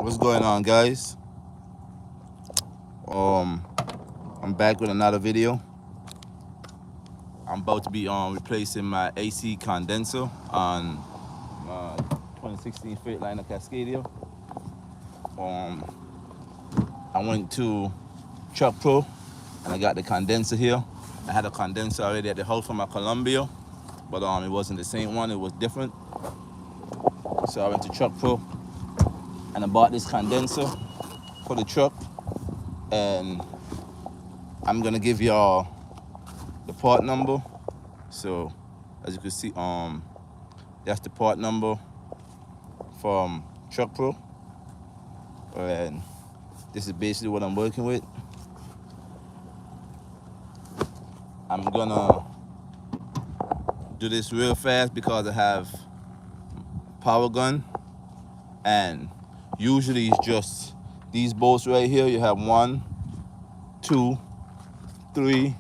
What's going on, guys? I'm back with another video. I'm about to be replacing my AC condenser on my 2016 Freightliner Cascadia. I went to Truck Pro and I got the condenser here. I had a condenser already at the house from my Columbia, but it wasn't the same one, it was different. So I went to Truck Pro and I bought this condenser for the truck, and I'm gonna give y'all the part number. So as you can see, that's the part number from Truck Pro, and this is basically what I'm working with. I'm gonna do this real fast because I have power gun, and usually it's just these bolts right here. You have 1, 2, 3,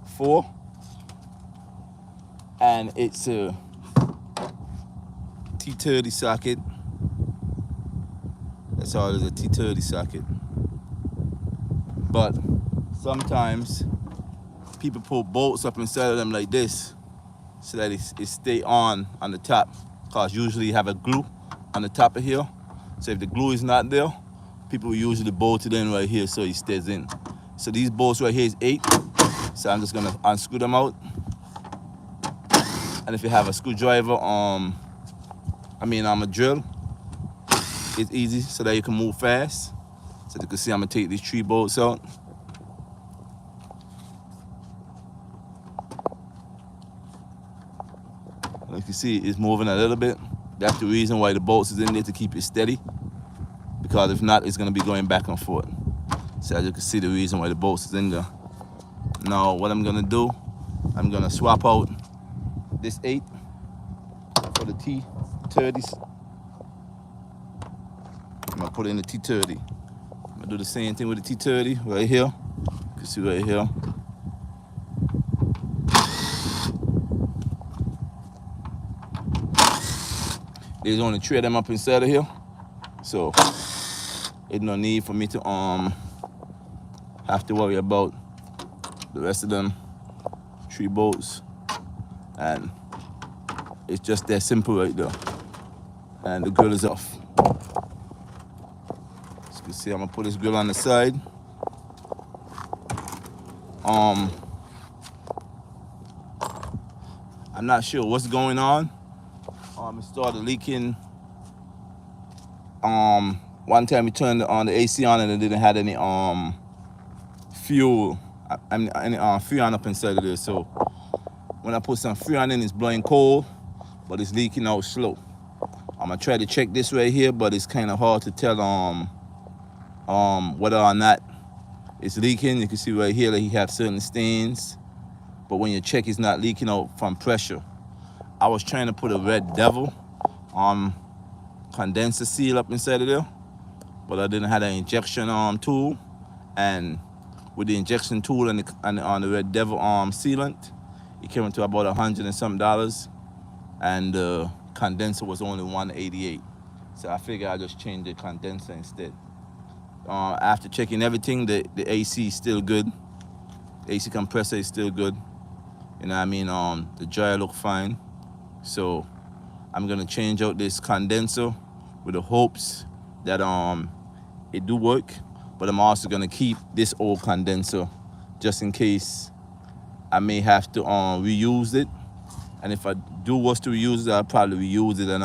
4, and it's a T30 socket. That's all it is, a T30 socket. But sometimes people put bolts up inside of them like this so that it stay on the top, because usually you have a glue on the top of here. So if the glue is not there, people usually bolt it in right here so it stays in. So these bolts right here is 8. So I'm just gonna unscrew them out. And if you have a screwdriver, a drill, it's easy so that you can move fast. So you can see, I'm gonna take these 3 bolts out. Like you see, it's moving a little bit. That's the reason why the bolts is in there, to keep it steady, because if not, it's gonna be going back and forth. So as you can see, the reason why the bolts is in there. Now what I'm gonna do, I'm gonna swap out this 8 for the T30s. I'm gonna put it in the T30. I'm gonna do the same thing with the T30 right here. You can see right here. There's only 3 of them up inside of here, so there's no need for me to have to worry about the rest of them 3 bolts, and it's just that simple right there. And the grill is off. As you can see, I'm gonna put this grill on the side. I'm not sure what's going on. It started leaking. One time we turned on the AC on and it didn't have any fuel, any freon up inside of there. So when I put some freon in, it's blowing cold, but it's leaking out slow. I'm gonna try to check this right here, but it's kind of hard to tell whether or not it's leaking. You can see right here that he have certain stains, but when you check, it's not leaking out from pressure. I was trying to put a red devil condenser seal up inside of there, but I didn't have an injection tool, and with the injection tool and the red devil sealant, it came into about $100 and something, and the condenser was only $188. So I figured I'd just change the condenser instead. After checking everything, the AC is still good. The AC compressor is still good. You know what I mean? The dryer look fine. So I'm gonna change out this condenser with the hopes that it do work, but I'm also gonna keep this old condenser just in case I may have to reuse it. And if I do was to reuse it, I'll probably reuse it and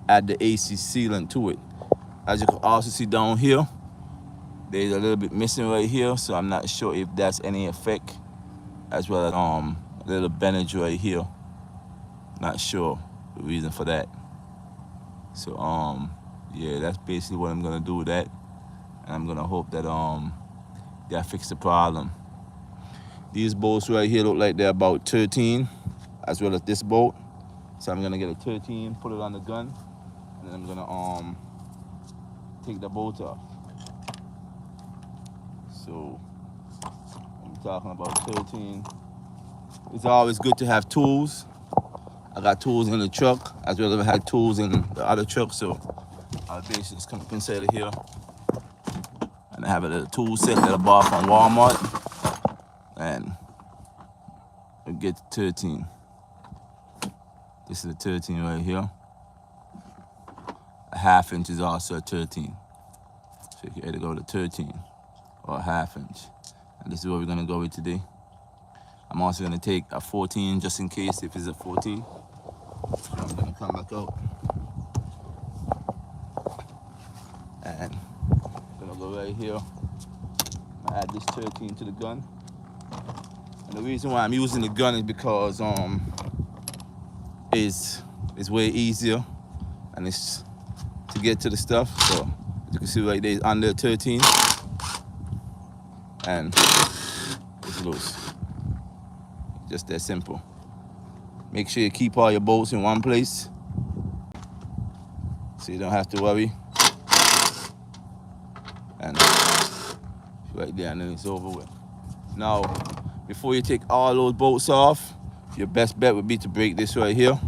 add the AC sealant to it. As you can also see down here, there's a little bit missing right here, so I'm not sure if that's any effect, as well as a little bendage right here. Not sure the reason for that. So yeah, that's basically what I'm gonna do with that, and I'm gonna hope that that fix the problem. These bolts right here look like they're about 13, as well as this bolt. So I'm gonna get a 13, put it on the gun, and then I'm gonna take the bolt off. So I'm talking about 13. It's always good to have tools. I got tools in the truck as well as I had tools in the other truck, so I'll basically just come up inside of here. And I have a little tool set that I bought from Walmart. And we get 13. This is a 13 right here. A ½ inch is also a 13. So you can either go to 13 or a ½ inch. And this is what we're gonna go with today. I'm also gonna take a 14 just in case if it's a 14. So I'm gonna come back out. And I'm gonna go right here. I add this 13 to the gun. And the reason why I'm using the gun is because it's way easier and it's to get to the stuff. So as you can see right there, it's under 13 and it's loose. Just that simple. Make sure you keep all your bolts in one place so you don't have to worry. And right there, and then it's over with. Now, before you take all those bolts off, your best bet would be to break this right here.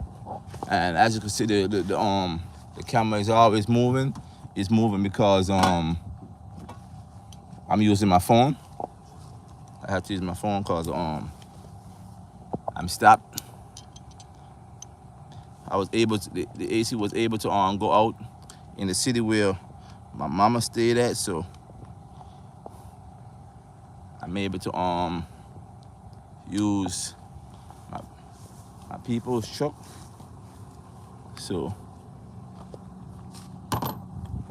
And as you can see, the camera is always moving. It's moving because I'm using my phone. I have to use my phone because I'm stopped. I was able to, the AC was able to go out in the city where my mama stayed at, so I'm able to use my people's truck. So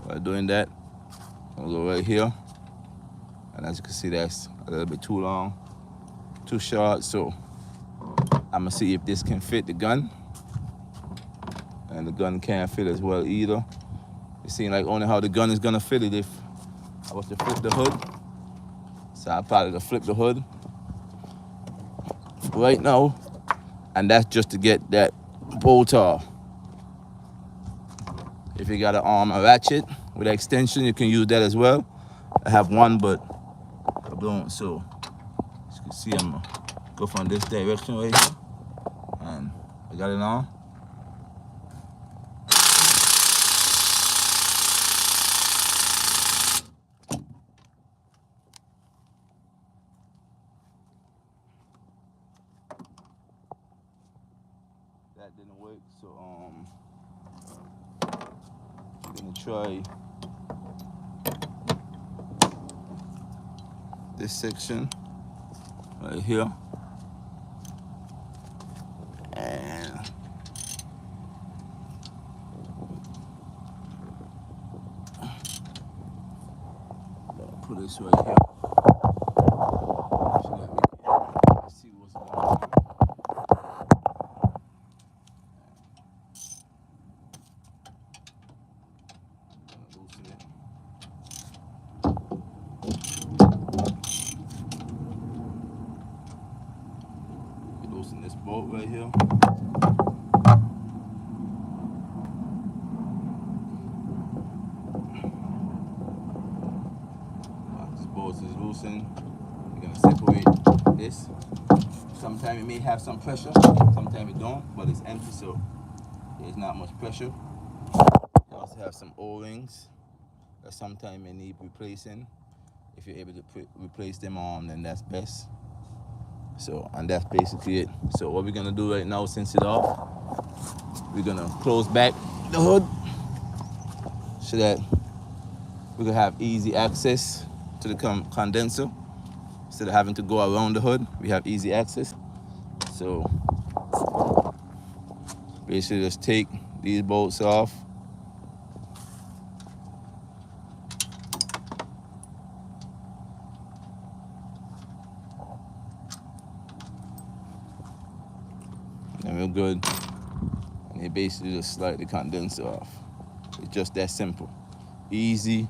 while doing that, I'm gonna go right here, and as you can see, that's a little bit too long, too short. So I'm gonna see if this can fit the gun, and the gun can't fit as well either. It seems like only how the gun is gonna fit it if I was to flip the hood. So I probably gonna flip the hood right now, and that's just to get that bolt off. If you got a ratchet with an extension, you can use that as well. I have one, but I don't. So as you can see, I'm gonna go from this direction right here, and I got it on. That didn't work, so I'm gonna try this section right here, and put this right here. So that we can see what's going on. Loosen this bolt right here. This bolt is loosened. We're gonna separate this. Sometimes it may have some pressure, sometimes it don't, but it's empty, so there's not much pressure. You also have some O-rings that sometimes may need replacing. If you're able to replace them on, then that's best. So, and that's basically it. So what we're gonna do right now, since it's off, we're gonna close back the hood so that we can have easy access to the condenser. Instead of having to go around the hood, we have easy access. So basically just take these bolts off. And we're good. And you basically just slide the condenser off. It's just that simple. Easy,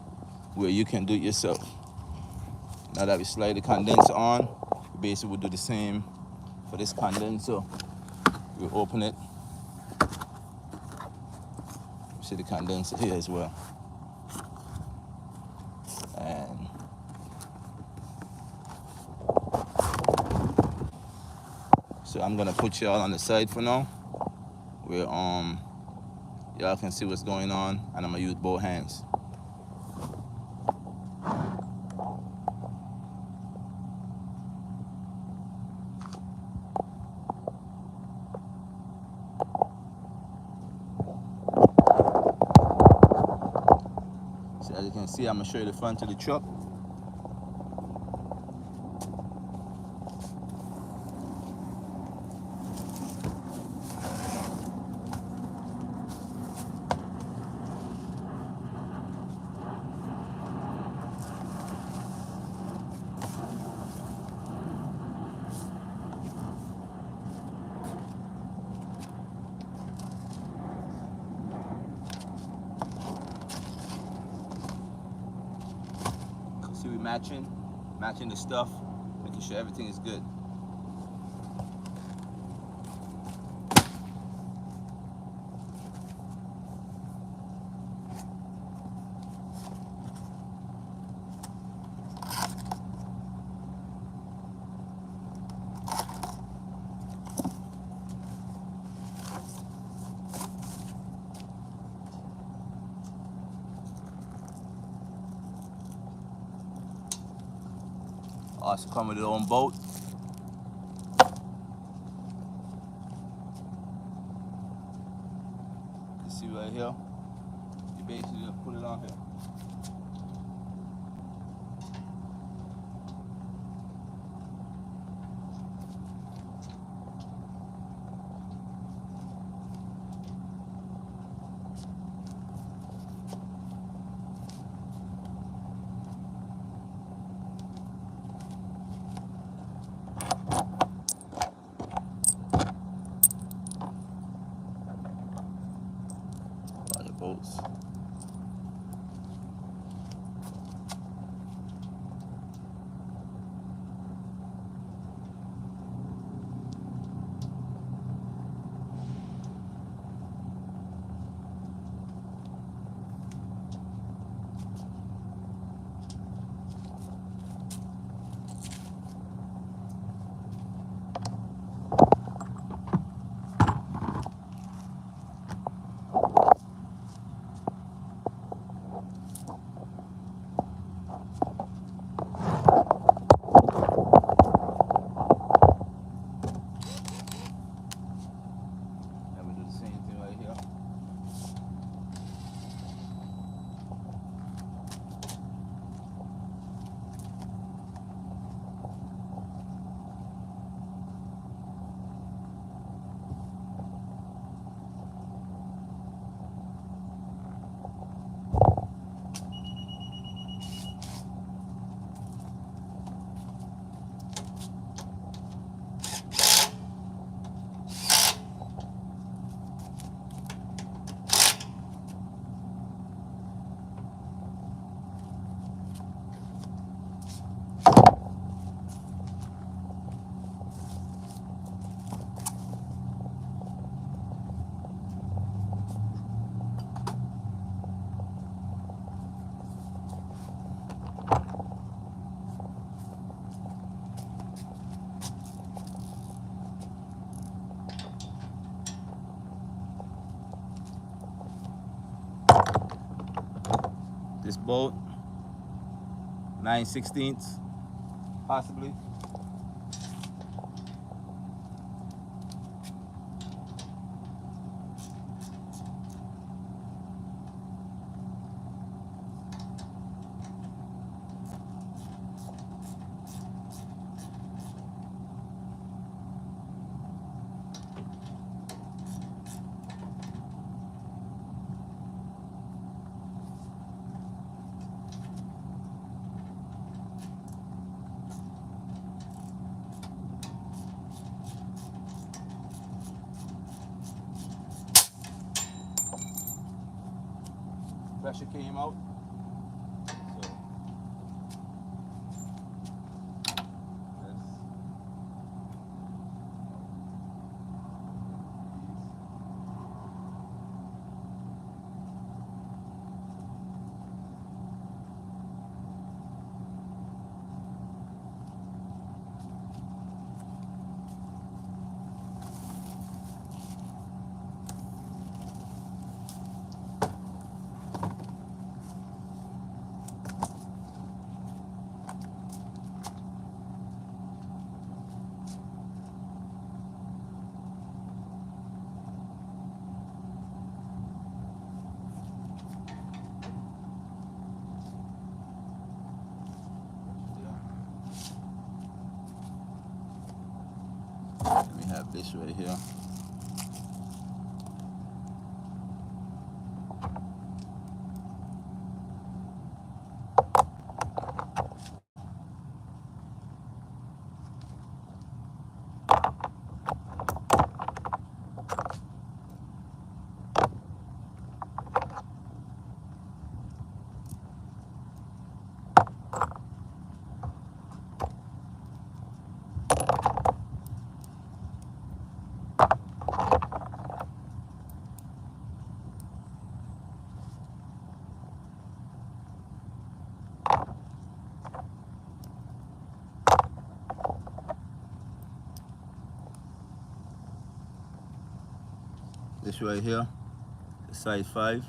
where you can do it yourself. Now that we slide the condenser on, we basically will do the same for this condenser. We'll open it. See the condenser here as well. And so I'm gonna put y'all on the side for now, where Y'all can see what's going on, and I'm gonna use both hands. So as you can see, I'm gonna show you the front of the truck. See, we matching the stuff, making sure everything is good. Also come with its own bolt. You see right here, you basically just put it on here. A lot of bolts. And we do the same thing right here. This bolt, 9/16, possibly. Pressure came out. So have this right here. This right here, the size 5.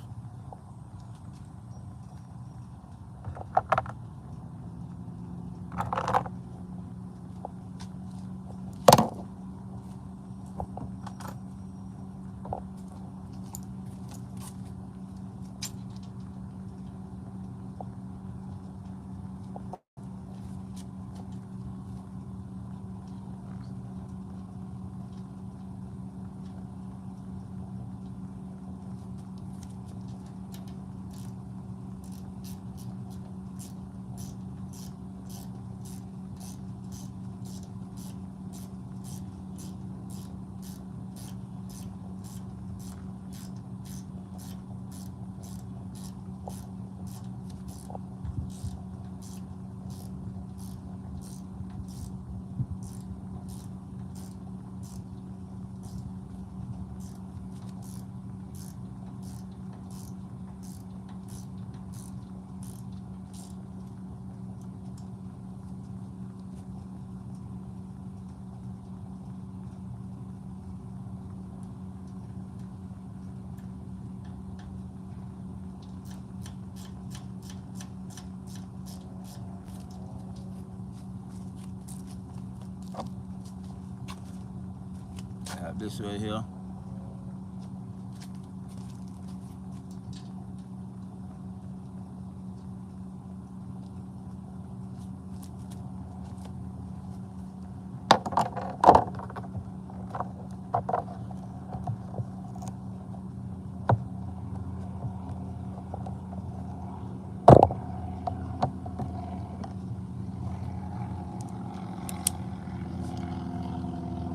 I have this right here.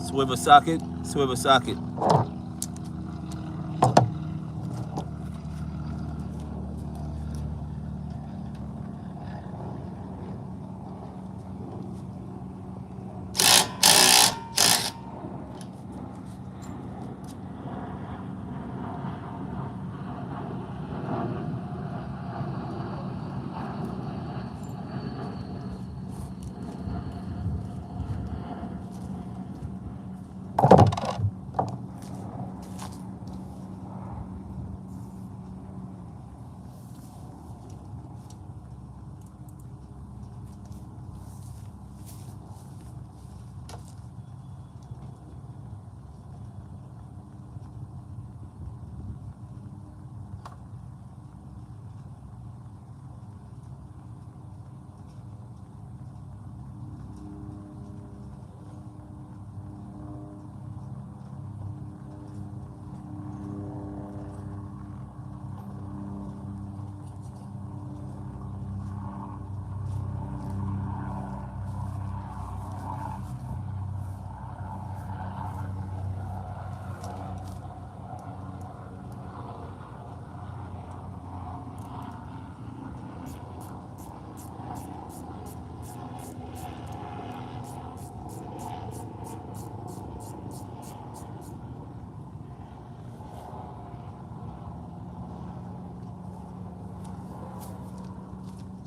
Swivel socket, swivel socket.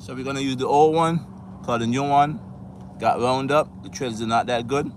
So we're gonna use the old one, cause the new one got wound up. The threads are not that good.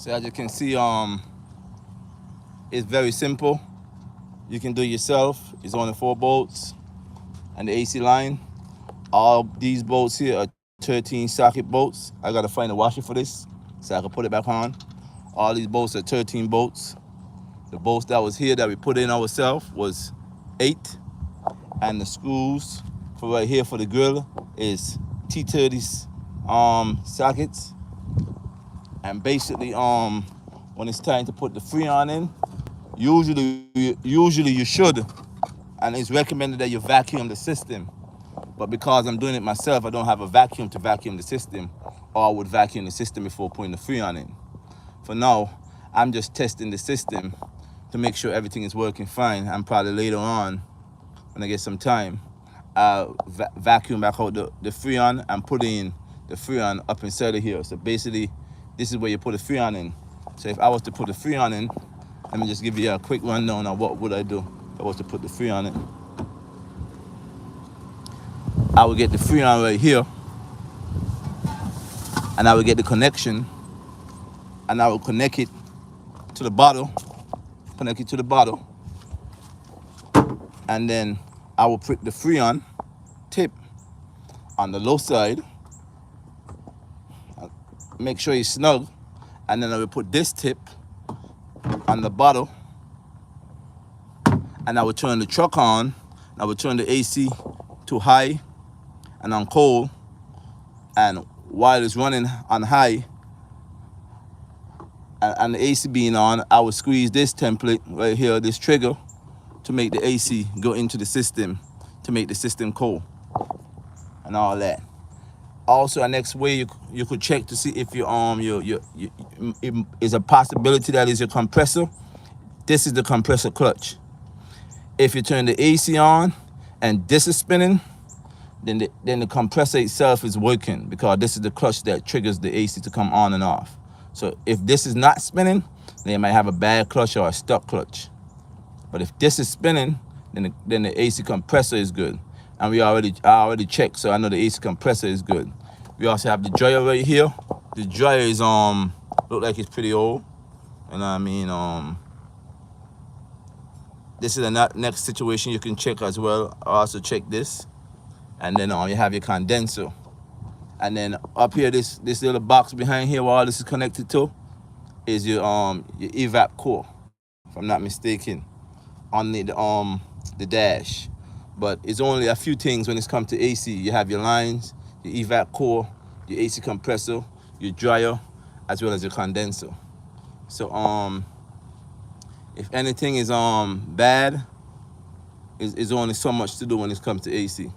So as you can see, it's very simple. You can do it yourself. It's only 4 bolts and the AC line. All these bolts here are 13 socket bolts. I gotta find a washer for this so I can put it back on. All these bolts are 13 bolts. The bolts that was here that we put in ourselves was 8. And the screws for right here for the grill is T30 sockets. And basically, when it's time to put the Freon in, usually you should, and it's recommended that you vacuum the system. But because I'm doing it myself, I don't have a vacuum to vacuum the system, or I would vacuum the system before putting the Freon in. For now, I'm just testing the system to make sure everything is working fine. And probably later on, when I get some time, I'll vacuum back out the Freon and put in the Freon up inside of here. So basically, this is where you put the Freon in. So if I was to put the Freon in, let me just give you a quick rundown on what would I do if I was to put the Freon in. I would get the Freon right here, and I would get the connection, and I would connect it to the bottle, and then I will put the Freon tip on the low side, make sure it's snug, and then I will put this tip on the bottle, and I will turn the truck on. I will turn the AC to high and on cold, and while it's running on high and the AC being on, I will squeeze this template right here, this trigger, to make the AC go into the system, to make the system cold and all that. Also, the next way you could check to see if is a possibility that is your compressor. This is the compressor clutch. If you turn the AC on and this is spinning, then the compressor itself is working, because this is the clutch that triggers the AC to come on and off. So if this is not spinning, then you might have a bad clutch or a stuck clutch. But if this is spinning, then the AC compressor is good. And I already checked, so I know the AC compressor is good. We also have the dryer right here. The dryer is look like it's pretty old. You know what I mean? This is the next situation you can check as well. I also check this. And then you have your condenser. And then up here, this little box behind here where all this is connected to is your evap core, if I'm not mistaken, on the dash. But it's only a few things when it's come to AC. You have your lines, your evap core, your AC compressor, your dryer, as well as your condenser. So if anything is bad, is only so much to do when it comes to AC.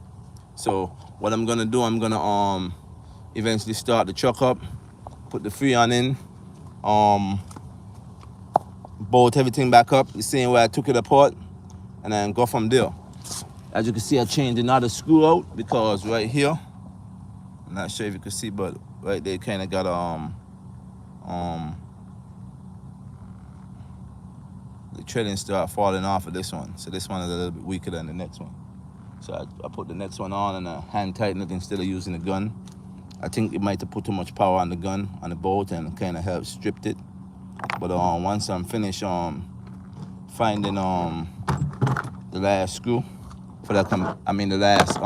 So what I'm gonna do, I'm gonna eventually start the truck up, put the Freon in, bolt everything back up the same way I took it apart, and then go from there. As you can see, I changed another screw out, because right here, I'm not sure if you can see, but right there kind of got the threading start falling off of this one. So this one is a little bit weaker than the next one. So I put the next one on and I hand tighten it instead of using the gun. I think it might have put too much power on the gun, on the bolt, and kind of helped stripped it. But once I'm finished finding the last screw for that, the last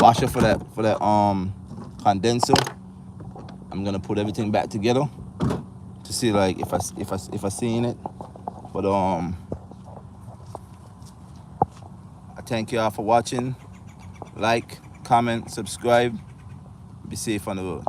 washer for that condenser, I'm gonna put everything back together to see like if I seen it. But I thank y'all for watching. Like, comment, subscribe. Be safe on the road.